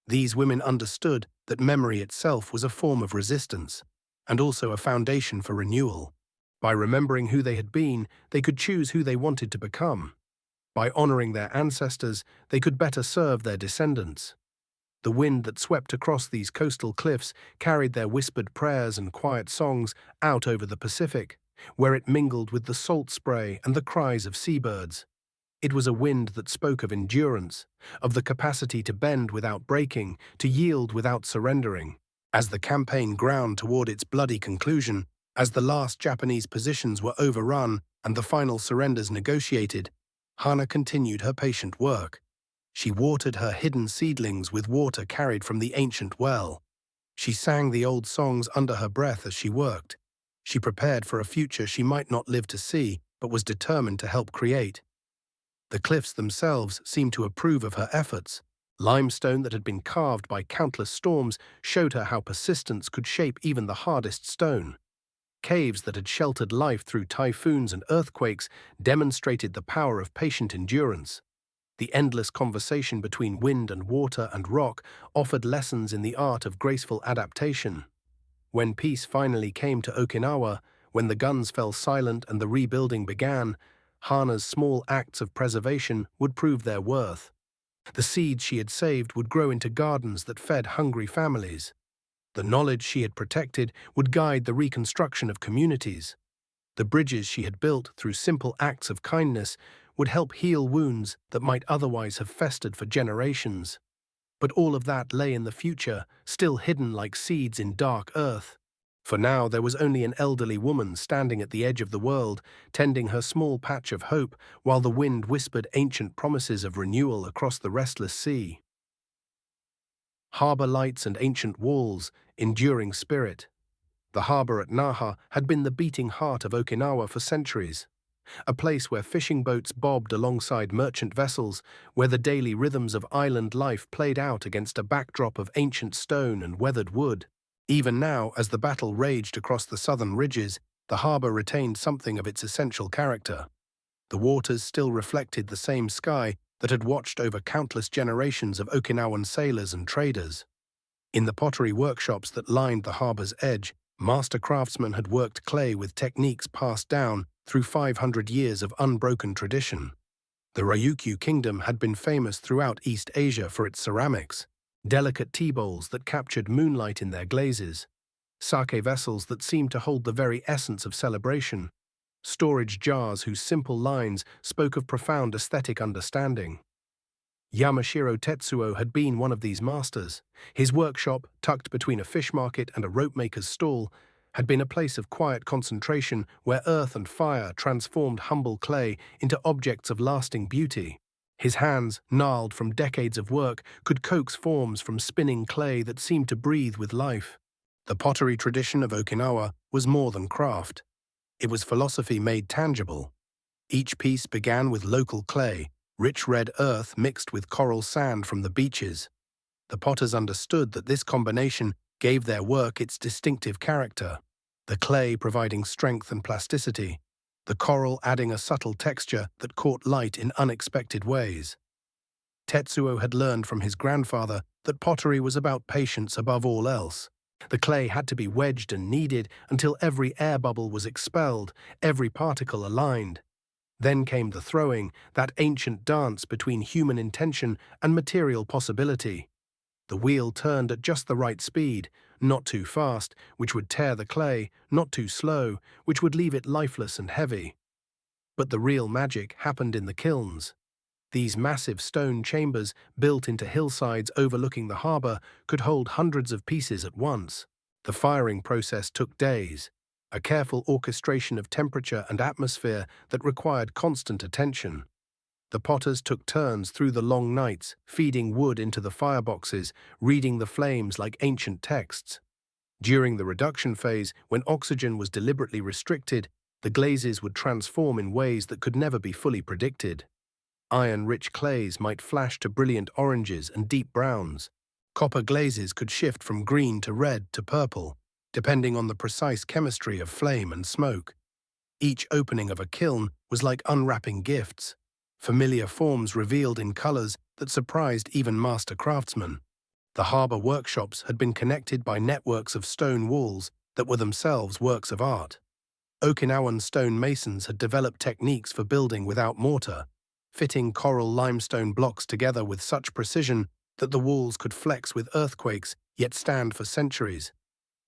These women understood that memory itself was a form of resistance, and also a foundation for renewal. By remembering who they had been, they could choose who they wanted to become. By honoring their ancestors, they could better serve their descendants. The wind that swept across these coastal cliffs carried their whispered prayers and quiet songs out over the Pacific, where it mingled with the salt spray and the cries of seabirds. It was a wind that spoke of endurance, of the capacity to bend without breaking, to yield without surrendering. As the campaign ground toward its bloody conclusion, as the last Japanese positions were overrun and the final surrenders negotiated, Hana continued her patient work. She watered her hidden seedlings with water carried from the ancient well. She sang the old songs under her breath as she worked. She prepared for a future she might not live to see, but was determined to help create. The cliffs themselves seemed to approve of her efforts. Limestone that had been carved by countless storms showed her how persistence could shape even the hardest stone. Caves that had sheltered life through typhoons and earthquakes demonstrated the power of patient endurance. The endless conversation between wind and water and rock offered lessons in the art of graceful adaptation. When peace finally came to Okinawa, when the guns fell silent and the rebuilding began, Hana's small acts of preservation would prove their worth. The seeds she had saved would grow into gardens that fed hungry families. The knowledge she had protected would guide the reconstruction of communities. The bridges she had built through simple acts of kindness would help heal wounds that might otherwise have festered for generations. But all of that lay in the future, still hidden like seeds in dark earth. For now there was only an elderly woman standing at the edge of the world, tending her small patch of hope while the wind whispered ancient promises of renewal across the restless sea. Harbor lights and ancient walls, enduring spirit. The harbor at Naha had been the beating heart of Okinawa for centuries. A place where fishing boats bobbed alongside merchant vessels, where the daily rhythms of island life played out against a backdrop of ancient stone and weathered wood. Even now, as the battle raged across the southern ridges, the harbor retained something of its essential character. The waters still reflected the same sky that had watched over countless generations of Okinawan sailors and traders. In the pottery workshops that lined the harbor's edge, master craftsmen had worked clay with techniques passed down through 500 years of unbroken tradition. The Ryukyu kingdom had been famous throughout East Asia for its ceramics, delicate tea bowls that captured moonlight in their glazes, sake vessels that seemed to hold the very essence of celebration, storage jars whose simple lines spoke of profound aesthetic understanding. Yamashiro Tetsuo had been one of these masters. His workshop, tucked between a fish market and a rope-maker's stall, had been a place of quiet concentration where earth and fire transformed humble clay into objects of lasting beauty. His hands, gnarled from decades of work, could coax forms from spinning clay that seemed to breathe with life. The pottery tradition of Okinawa was more than craft. It was philosophy made tangible. Each piece began with local clay, rich red earth mixed with coral sand from the beaches. The potters understood that this combination gave their work its distinctive character, the clay providing strength and plasticity, the coral adding a subtle texture that caught light in unexpected ways. Tetsuo had learned from his grandfather that pottery was about patience above all else. The clay had to be wedged and kneaded until every air bubble was expelled, every particle aligned. Then came the throwing, that ancient dance between human intention and material possibility. The wheel turned at just the right speed, not too fast, which would tear the clay, not too slow, which would leave it lifeless and heavy. But the real magic happened in the kilns. These massive stone chambers, built into hillsides overlooking the harbor, could hold hundreds of pieces at once. The firing process took days, a careful orchestration of temperature and atmosphere that required constant attention. The potters took turns through the long nights, feeding wood into the fireboxes, reading the flames like ancient texts. During the reduction phase, when oxygen was deliberately restricted, the glazes would transform in ways that could never be fully predicted. Iron-rich clays might flash to brilliant oranges and deep browns. Copper glazes could shift from green to red to purple, depending on the precise chemistry of flame and smoke. Each opening of a kiln was like unwrapping gifts, familiar forms revealed in colors that surprised even master craftsmen. The harbor workshops had been connected by networks of stone walls that were themselves works of art. Okinawan stone masons had developed techniques for building without mortar, fitting coral limestone blocks together with such precision that the walls could flex with earthquakes yet stand for centuries.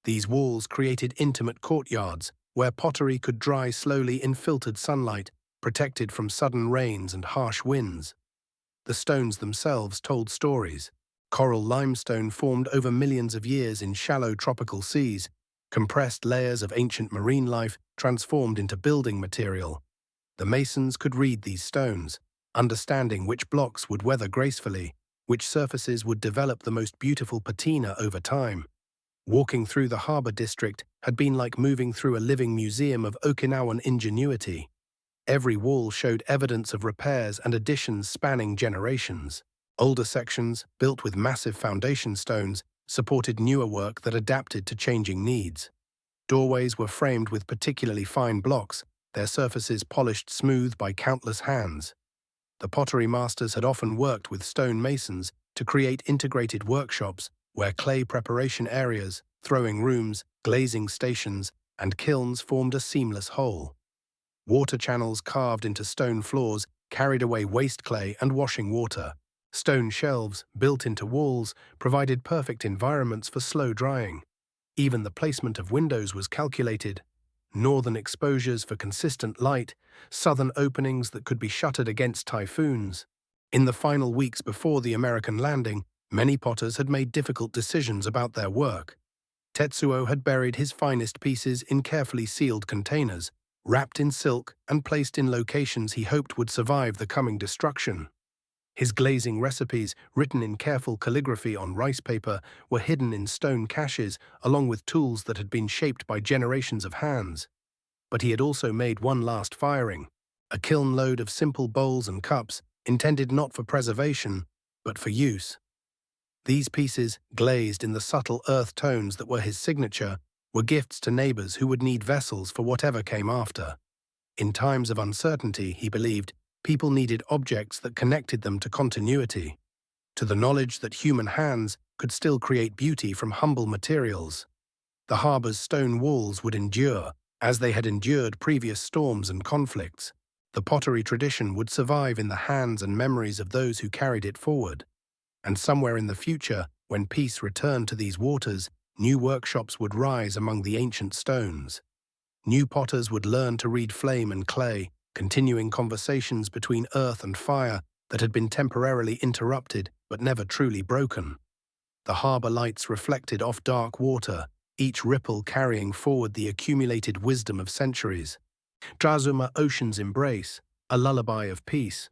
These walls created intimate courtyards where pottery could dry slowly in filtered sunlight, protected from sudden rains and harsh winds. The stones themselves told stories. Coral limestone formed over millions of years in shallow tropical seas, compressed layers of ancient marine life transformed into building material. The masons could read these stones, understanding which blocks would weather gracefully, which surfaces would develop the most beautiful patina over time. Walking through the harbor district had been like moving through a living museum of Okinawan ingenuity. Every wall showed evidence of repairs and additions spanning generations. Older sections, built with massive foundation stones, supported newer work that adapted to changing needs. Doorways were framed with particularly fine blocks, their surfaces polished smooth by countless hands. The pottery masters had often worked with stone masons to create integrated workshops where clay preparation areas, throwing rooms, glazing stations, and kilns formed a seamless whole. Water channels carved into stone floors carried away waste clay and washing water. Stone shelves, built into walls, provided perfect environments for slow drying. Even the placement of windows was calculated. Northern exposures for consistent light, southern openings that could be shuttered against typhoons. In the final weeks before the American landing, many potters had made difficult decisions about their work. Tetsuo had buried his finest pieces in carefully sealed containers, wrapped in silk and placed in locations he hoped would survive the coming destruction. His glazing recipes, written in careful calligraphy on rice paper, were hidden in stone caches along with tools that had been shaped by generations of hands. But he had also made one last firing, a kiln load of simple bowls and cups, intended not for preservation, but for use. These pieces, glazed in the subtle earth tones that were his signature, were gifts to neighbors who would need vessels for whatever came after. In times of uncertainty, he believed, people needed objects that connected them to continuity, to the knowledge that human hands could still create beauty from humble materials. The harbor's stone walls would endure, as they had endured previous storms and conflicts. The pottery tradition would survive in the hands and memories of those who carried it forward. And somewhere in the future, when peace returned to these waters, new workshops would rise among the ancient stones. New potters would learn to read flame and clay, continuing conversations between earth and fire that had been temporarily interrupted but never truly broken. The harbor lights reflected off dark water, each ripple carrying forward the accumulated wisdom of centuries. Drazuma Ocean's Embrace, a lullaby of peace.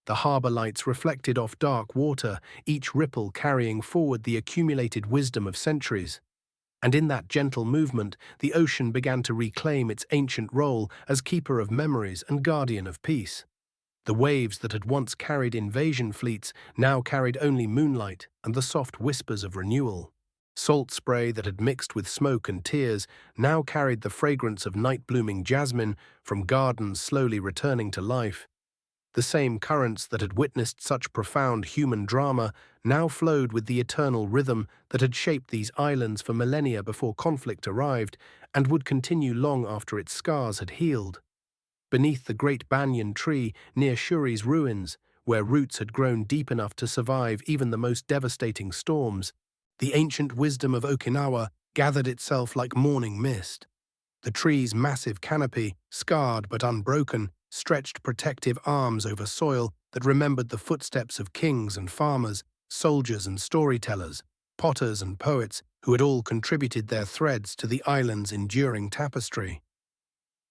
The harbor lights reflected off dark water, each ripple carrying forward the accumulated wisdom of centuries. And in that gentle movement, the ocean began to reclaim its ancient role as keeper of memories and guardian of peace. The waves that had once carried invasion fleets now carried only moonlight and the soft whispers of renewal. Salt spray that had mixed with smoke and tears now carried the fragrance of night-blooming jasmine from gardens slowly returning to life. The same currents that had witnessed such profound human drama now flowed with the eternal rhythm that had shaped these islands for millennia before conflict arrived and would continue long after its scars had healed. beneath the great banyan tree near Shuri's ruins, where roots had grown deep enough to survive even the most devastating storms, the ancient wisdom of Okinawa gathered itself like morning mist. The tree's massive canopy, scarred but unbroken, stretched protective arms over soil that remembered the footsteps of kings and farmers, soldiers and storytellers, potters and poets who had all contributed their threads to the island's enduring tapestry.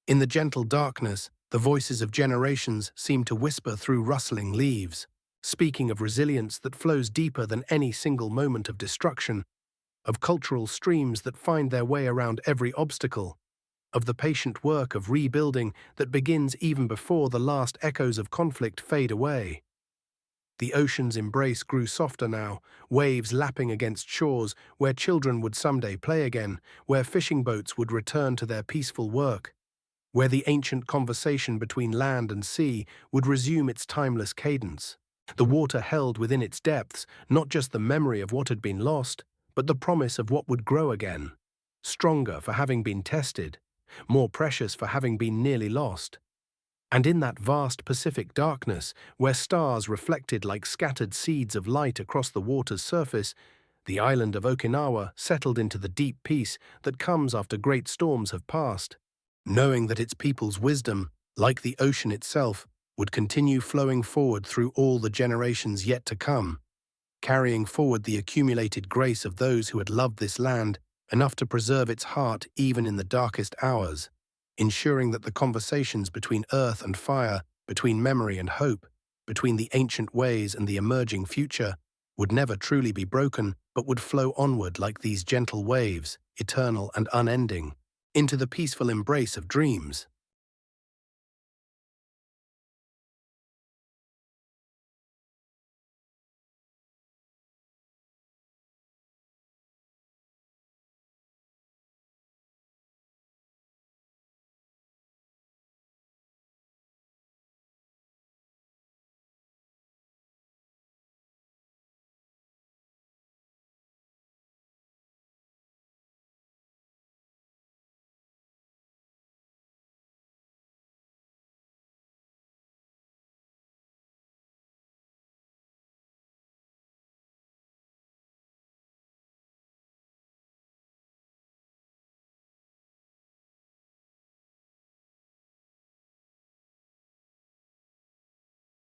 In the gentle darkness, the voices of generations seemed to whisper through rustling leaves, speaking of resilience that flows deeper than any single moment of destruction, of cultural streams that find their way around every obstacle, of the patient work of rebuilding that begins even before the last echoes of conflict fade away. The ocean's embrace grew softer now, waves lapping against shores where children would someday play again, where fishing boats would return to their peaceful work, where the ancient conversation between land and sea would resume its timeless cadence. The water held within its depths not just the memory of what had been lost, but the promise of what would grow again, stronger for having been tested, more precious for having been nearly lost. And in that vast Pacific darkness, where stars reflected like scattered seeds of light across the water's surface, the island of Okinawa settled into the deep peace that comes after great storms have passed, knowing that its people's wisdom, like the ocean itself, would continue flowing forward through all the generations yet to come, carrying forward the accumulated grace of those who had loved this land enough to preserve its heart even in the darkest hours, ensuring that the conversations between earth and fire, between memory and hope, between the ancient ways and the emerging future, would never truly be broken, but would flow onward like these gentle waves, eternal and unending, into the peaceful embrace of dreams.